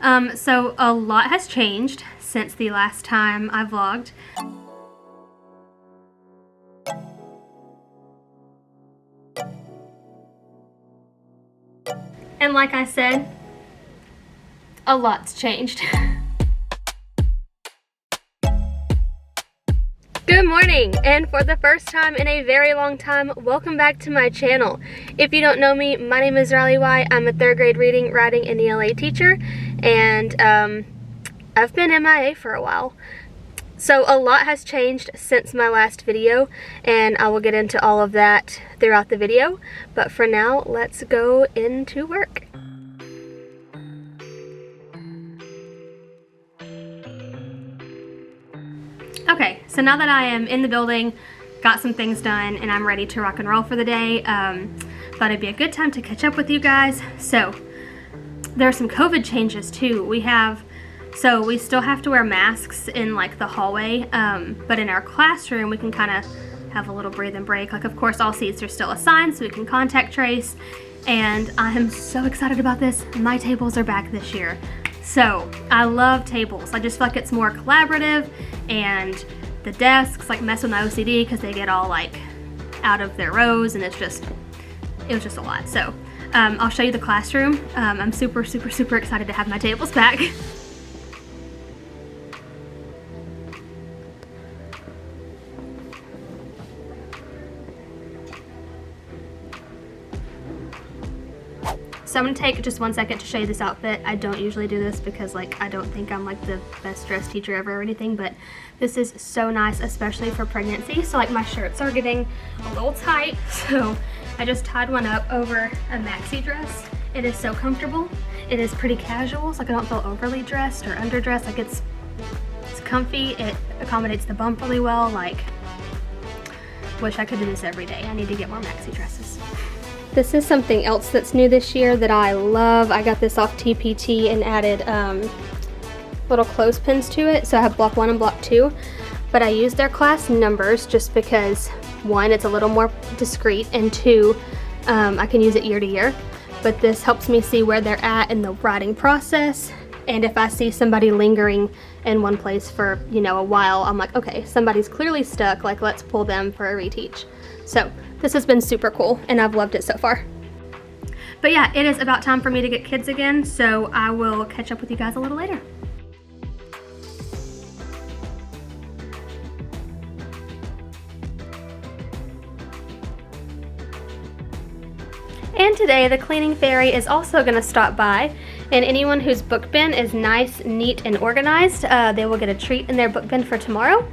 So a lot has changed since the last time I vlogged. And like I said, a lot's changed. Good morning, and for the first time in a very long time, welcome back to my channel. If you don't know me, my name is Riley White. I'm a 3rd grade reading, writing, and ELA teacher, and I've been MIA for a while. So a lot has changed since my last video, and I will get into all of that throughout the video. But for now, let's go into work. Okay, so now that I am in the building, got some things done, and I'm ready to rock and roll for the day, thought it'd be a good time to catch up with you guys. So there are some COVID changes too. We still have to wear masks in like the hallway, but in our classroom we can kind of have a little breathe and break. Like, of course, all seats are still assigned so we can contact trace, and I am so excited about this. My tables are back this year. So I love tables. I just feel like it's more collaborative, and the desks like mess with my OCD because they get all like out of their rows, and it was just a lot. So I'll show you the classroom. I'm super excited to have my tables back. So I'm gonna take just 1 second to show you this outfit. I don't usually do this because like I don't think I'm like the best dressed teacher ever or anything, but this is so nice, especially for pregnancy. So like my shirts are getting a little tight, so I just tied one up over a maxi dress. It is so comfortable. It is pretty casual, so like I don't feel overly dressed or underdressed. Like it's comfy. It accommodates the bump really well. Like, wish I could do this every day. I need to get more maxi dresses. This is something else that's new this year that I love. I got this off TPT and added little clothespins to it. So I have block 1 and block 2, but I use their class numbers just because 1, it's a little more discreet, and 2, I can use it year to year. But this helps me see where they're at in the writing process. And if I see somebody lingering in one place for, you know, a while, I'm like, okay, somebody's clearly stuck, like let's pull them for a reteach. So this has been super cool, and I've loved it so far. But yeah, it is about time for me to get kids again, so I will catch up with you guys a little later. And today the cleaning fairy is also going to stop by, and anyone whose book bin is nice, neat, and organized, they will get a treat in their book bin for tomorrow.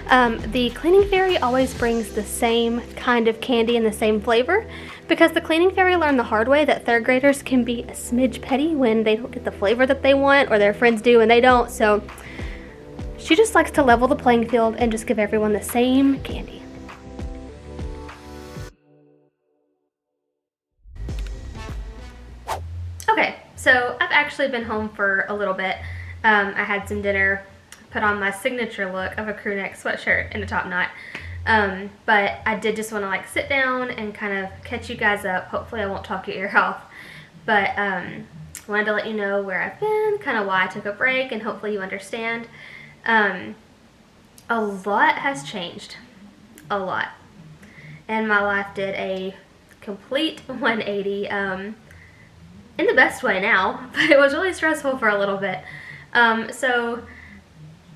The cleaning fairy always brings the same kind of candy and the same flavor, because the cleaning fairy learned the hard way that 3rd graders can be a smidge petty when they don't get the flavor that they want, or their friends do and they don't. So she just likes to level the playing field and just give everyone the same candy. Okay, so I've actually been home for a little bit. I had some dinner, put on my signature look of a crew neck sweatshirt and a top knot. But I did just want to like sit down and kind of catch you guys up. Hopefully I won't talk your ear off. But wanted to let you know where I've been, kind of why I took a break, and hopefully you understand. A lot has changed. A lot. And my life did a complete 180 in the best way now, but it was really stressful for a little bit. So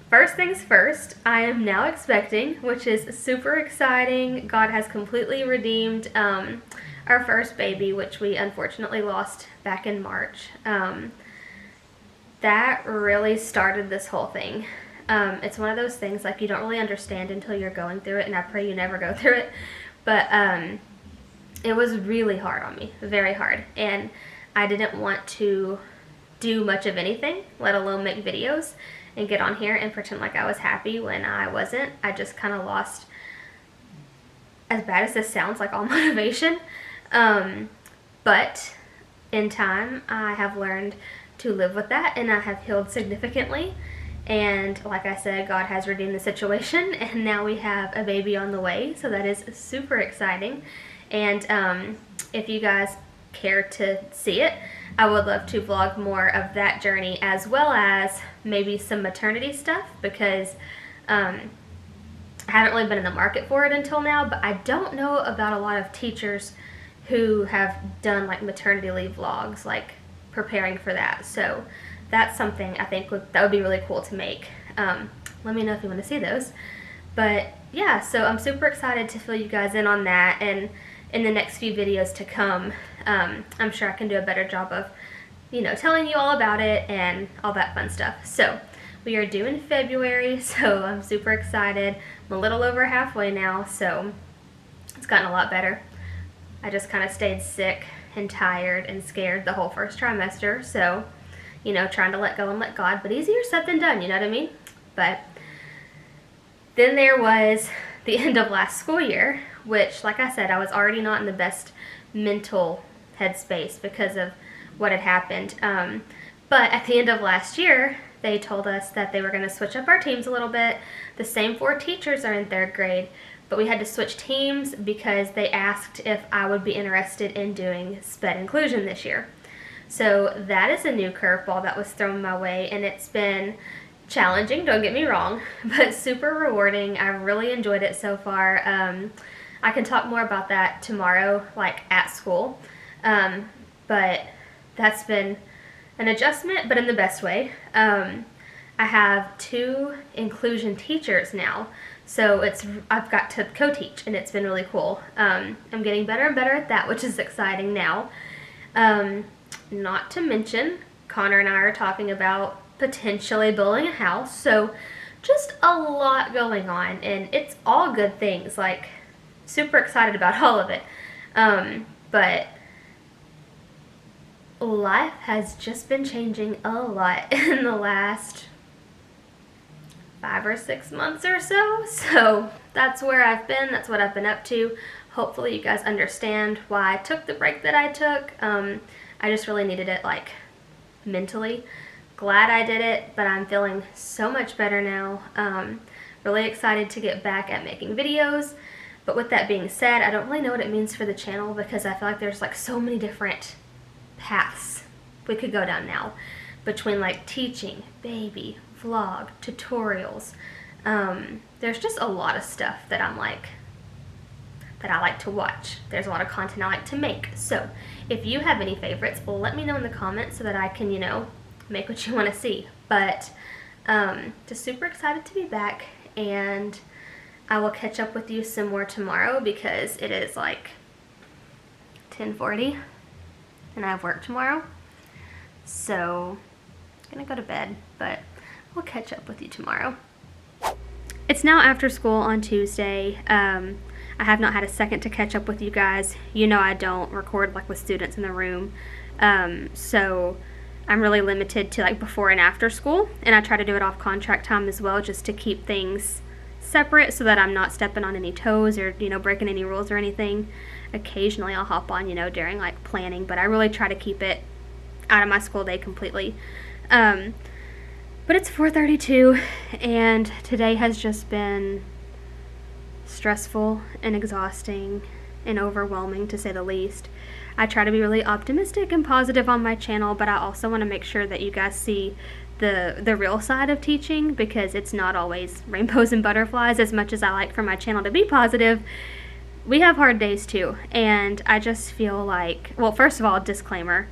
first things first, I am now expecting, which is super exciting. God has completely redeemed our first baby, which we unfortunately lost back in March. That really started this whole thing. It's one of those things like you don't really understand until you're going through it, and I pray you never go through it. But it was really hard on me, very hard. And I didn't want to do much of anything, let alone make videos and get on here and pretend like I was happy when I wasn't. I just kind of lost, as bad as this sounds, like all motivation. But in time, I have learned to live with that, and I have healed significantly. And like I said, God has redeemed the situation, and now we have a baby on the way, so that is super exciting. And if you guys care to see it, I would love to vlog more of that journey, as well as maybe some maternity stuff, because I haven't really been in the market for it until now, but I don't know about a lot of teachers who have done like maternity leave vlogs, like preparing for that. So that's something I think that would be really cool to make. Let me know if you want to see those. But yeah, so I'm super excited to fill you guys in on that, and in the next few videos to come, I'm sure I can do a better job of, you know, telling you all about it and all that fun stuff. So we are due in February, so I'm super excited. I'm a little over halfway now, so it's gotten a lot better. I just kind of stayed sick and tired and scared the whole first trimester, so, you know, trying to let go and let God, but easier said than done, you know what I mean? But then there was the end of last school year, which, like I said, I was already not in the best mental headspace because of what had happened. But at the end of last year, they told us that they were going to switch up our teams a little bit. The same 4 teachers are in 3rd grade, but we had to switch teams because they asked if I would be interested in doing SPED inclusion this year. So that is a new curveball that was thrown my way, and it's been challenging, don't get me wrong, but super rewarding. I've really enjoyed it so far. I can talk more about that tomorrow, like at school, but that's been an adjustment, but in the best way. I have 2 inclusion teachers now, so I've got to co-teach, and it's been really cool. I'm getting better and better at that, which is exciting now. Not to mention, Connor and I are talking about potentially building a house, so just a lot going on, and it's all good things, like super excited about all of it. But life has just been changing a lot in the last 5 or 6 months or so that's where I've been, that's what I've been up to. Hopefully you guys understand why I took the break that I took. I just really needed it, like, mentally. Glad I did it, but I'm feeling so much better now. Really excited to get back at making videos. But with that being said, I don't really know what it means for the channel, because I feel like there's like so many different paths we could go down now, between like teaching, baby, vlog, tutorials. There's just a lot of stuff that I like to watch. There's a lot of content I like to make. So if you have any favorites, let me know in the comments so that I can, you know, make what you want to see. But just super excited to be back, and I will catch up with you some more tomorrow, because it is like 10:40 and I have work tomorrow, so I'm gonna go to bed, but we'll catch up with you tomorrow. It's now after school on Tuesday. I have not had a second to catch up with you guys. You know, I don't record like with students in the room, so I'm really limited to like before and after school, and I try to do it off contract time as well, just to keep things separate so that I'm not stepping on any toes or, you know, breaking any rules or anything. Occasionally I'll hop on, you know, during like planning, but I really try to keep it out of my school day completely. But it's 4:32, and today has just been stressful and exhausting and overwhelming, to say the least. I try to be really optimistic and positive on my channel, but I also want to make sure that you guys see the real side of teaching, because it's not always rainbows and butterflies. As much as I like for my channel to be positive, we have hard days too. And I just feel like, well, first of all, disclaimer,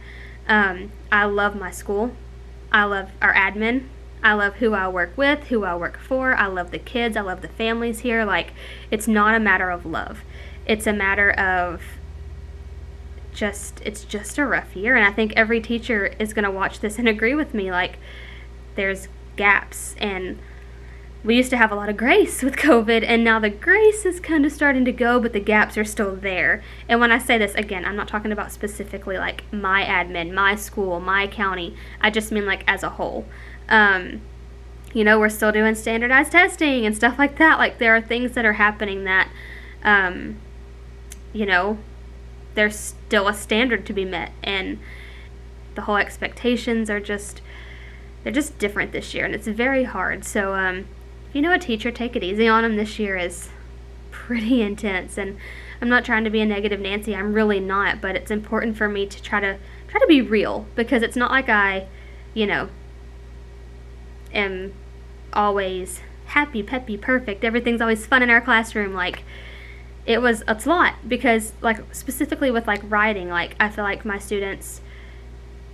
I love my school. I love our admin. I love who I work with, who I work for. I love the kids. I love the families here. Like, it's not a matter of love. It's a matter of it's just a rough year. And I think every teacher is going to watch this and agree with me. Like, there's gaps, and we used to have a lot of grace with COVID, and now the grace is kind of starting to go, but the gaps are still there. And when I say this, again, I'm not talking about specifically like my admin, my school, my county. I just mean like as a whole. You know, we're still doing standardized testing and stuff like that. Like, there are things that are happening that, you know, there's still a standard to be met, and the whole expectations are they're just different this year, and it's very hard. So, if you know a teacher, take it easy on them. This year is pretty intense, and I'm not trying to be a negative Nancy. I'm really not, but it's important for me to try try to be real, because it's not like I, you know, am always happy, peppy, perfect. Everything's always fun in our classroom. Like, it's a lot, because like specifically with like writing, like I feel like my students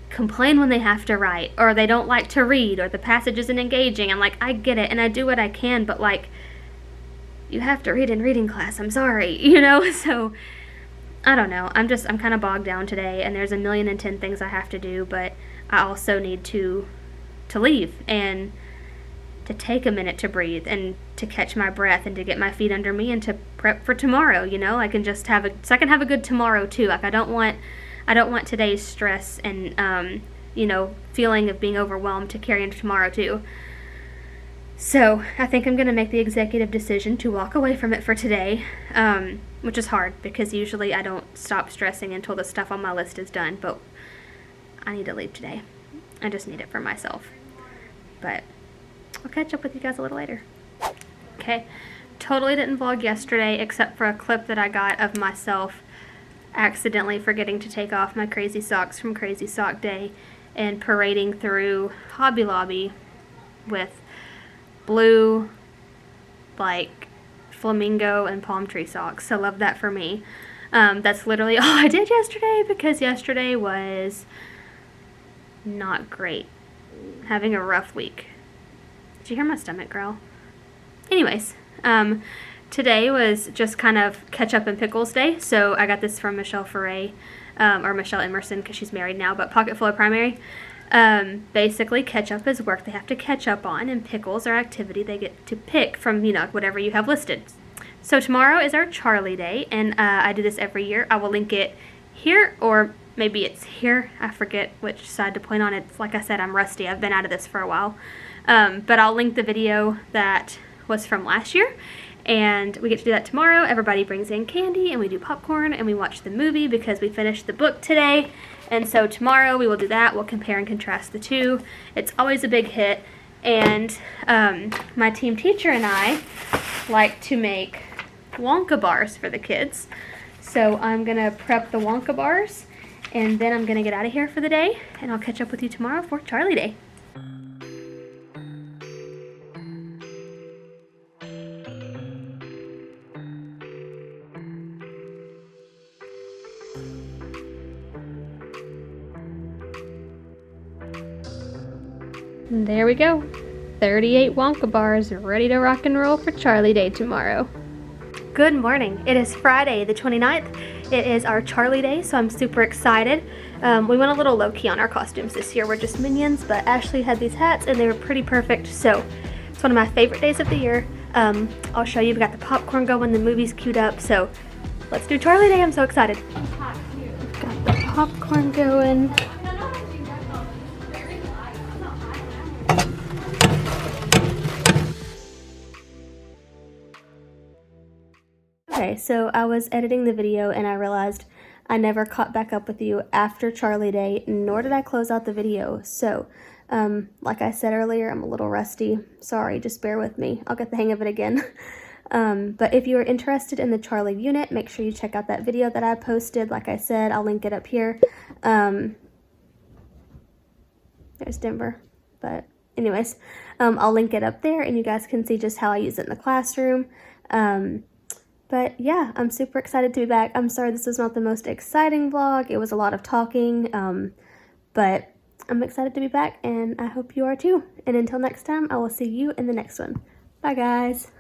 complain when they have to write, or they don't like to read, or the passage isn't engaging. I'm like, I get it, and I do what I can, but like, you have to read in reading class, I'm sorry, you know? So I don't know, I'm kind of bogged down today, and there's 1,000,010 things I have to do, but I also need to leave and to take a minute to breathe and to catch my breath and to get my feet under me and to prep for tomorrow, you know? I can just have so I can have a good tomorrow too. Like, I don't want today's stress and you know, feeling of being overwhelmed to carry into tomorrow too. So I think I'm going to make the executive decision to walk away from it for today, which is hard because usually I don't stop stressing until the stuff on my list is done, but I need to leave today. I just need it for myself. But I'll catch up with you guys a little later. Okay, totally didn't vlog yesterday except for a clip that I got of myself accidentally forgetting to take off my crazy socks from Crazy Sock Day and parading through Hobby Lobby with blue, like, flamingo and palm tree socks. So love that for me. That's literally all I did yesterday, because yesterday was not great. Having a rough week. Did you hear my stomach growl? Anyways, today was just kind of ketchup and pickles day. So I got this from Michelle Foray, or Michelle Emerson, because she's married now, but Pocket Full of Primary. Basically, ketchup is work they have to catch up on, and pickles are activity they get to pick from, you know, whatever you have listed. So tomorrow is our Charlie Day, and I do this every year. I will link it here, or maybe it's here. I forget which side to point on. It's, like I said, I'm rusty. I've been out of this for a while. But I'll link the video that was from last year, and we get to do that tomorrow. Everybody brings in candy, and we do popcorn, and we watch the movie because we finished the book today. And so tomorrow we will do that. We'll compare and contrast the two. It's always a big hit. And my team teacher and I like to make Wonka bars for the kids. So I'm going to prep the Wonka bars, and then I'm going to get out of here for the day, and I'll catch up with you tomorrow for Charlie Day. And there we go. 38 Wonka bars ready to rock and roll for Charlie Day tomorrow. Good morning. It is Friday the 29th. It is our Charlie Day, so I'm super excited. We went a little low-key on our costumes this year. We're just minions, but Ashley had these hats and they were pretty perfect, so it's one of my favorite days of the year. I'll show you. We got the popcorn going, the movie's queued up, so let's do Charlie Day. I'm so excited. Got the popcorn going. Okay, so I was editing the video and I realized I never caught back up with you after Charlie Day, nor did I close out the video. So, like I said earlier, I'm a little rusty. Sorry, just bear with me. I'll get the hang of it again. But if you are interested in the Charlie unit, make sure you check out that video that I posted. Like I said, I'll link it up here. There's Denver. But anyways, I'll link it up there and you guys can see just how I use it in the classroom. But yeah, I'm super excited to be back. I'm sorry this was not the most exciting vlog. It was a lot of talking, but I'm excited to be back and I hope you are too. And until next time, I will see you in the next one. Bye guys.